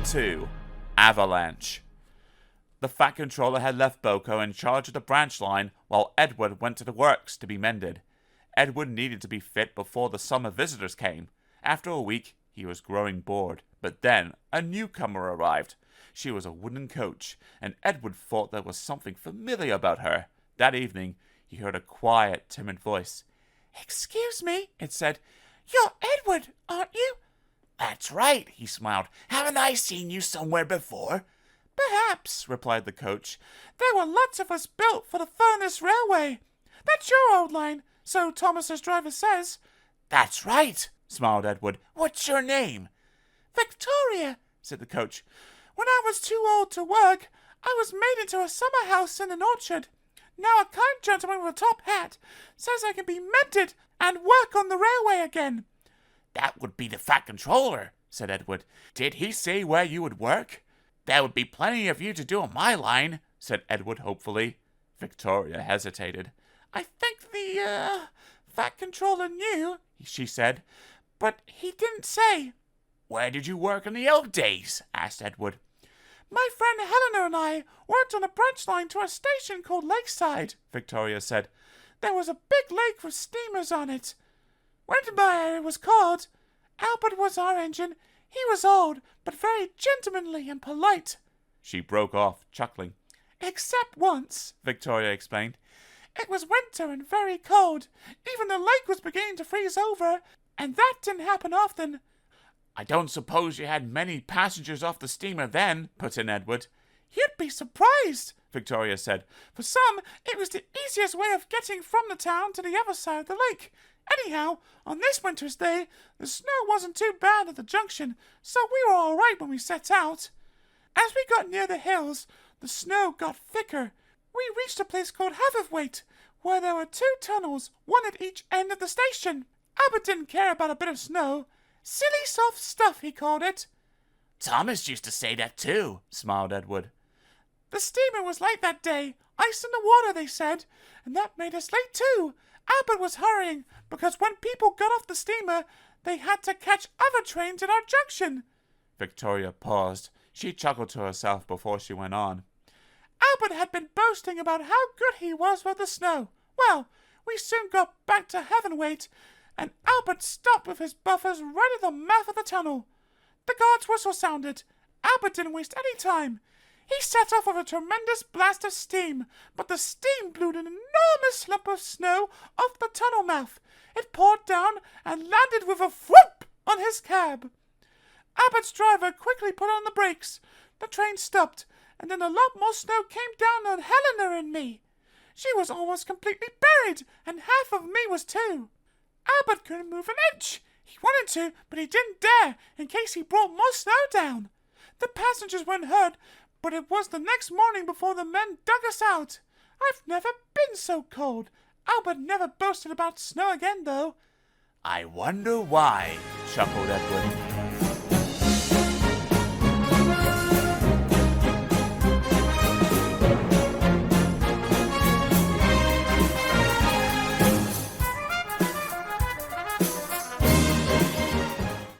to Avalanche. The Fat Controller had left Boko in charge of the branch line while Edward went to the works to be mended. Edward needed to be fit before the summer visitors came. After a week, he was growing bored. But then a newcomer arrived. She was a wooden coach, and Edward thought there was something familiar about her. That evening, he heard a quiet, timid voice. "Excuse me," it said. "You're Edward, aren't you?" "That's right," he smiled. "Haven't I seen you somewhere before?" "Perhaps," replied the coach. "There were lots of us built for the Furnace Railway. That's your old line, so Thomas's driver says." "That's right," smiled Edward. "What's your name?" "Victoria," said the coach. "When I was too old to work, I was made into a summer house in an orchard. Now a kind gentleman with a top hat says I can be mended and work on the railway again." "That would be the Fat Controller," said Edward. "Did he say where you would work?" "There would be plenty of you to do on my line," said Edward hopefully. Victoria hesitated. "I think the Fat Controller knew," she said, "but he didn't say." "Where did you work in the old days?" asked Edward. "My friend Helena and I worked on a branch line to a station called Lakeside," Victoria said. "There was a big lake with steamers on it. Wintermeyer was called. Albert was our engine. He was old, but very gentlemanly and polite." She broke off, chuckling. "Except once," Victoria explained. "It was winter and very cold. Even the lake was beginning to freeze over, and that didn't happen often." "I don't suppose you had many passengers off the steamer then," put in Edward. "You'd be surprised," Victoria said. "For some, it was the easiest way of getting from the town to the other side of the lake. Anyhow, on this winter's day, the snow wasn't too bad at the junction, so we were all right when we set out. As we got near the hills, the snow got thicker. We reached a place called Haverthwaite, where there were 2 tunnels, one at each end of the station. Albert didn't care about a bit of snow. Silly soft stuff, he called it." "Thomas used to say that too," smiled Edward. "The steamer was late that day. Ice in the water, they said, and that made us late too. Albert was hurrying, because when people got off the steamer, they had to catch other trains at our junction." Victoria paused. She chuckled to herself before she went on. "Albert had been boasting about how good he was with the snow. Well, we soon got back to Heavenweight, and Albert stopped with his buffers right at the mouth of the tunnel. The guard's whistle sounded. Albert didn't waste any time. He set off with a tremendous blast of steam, but the steam blew an enormous lump of snow off the tunnel mouth. It poured down and landed with a whoop on his cab. Albert's driver quickly put on the brakes. The train stopped, and then a lot more snow came down on Helena and me. She was almost completely buried, and half of me was too. Albert couldn't move an inch. He wanted to, but he didn't dare, in case he brought more snow down. The passengers weren't hurt, but it was the next morning before the men dug us out. I've never been so cold. Albert never boasted about snow again, though." "I wonder why," chuckled Edward.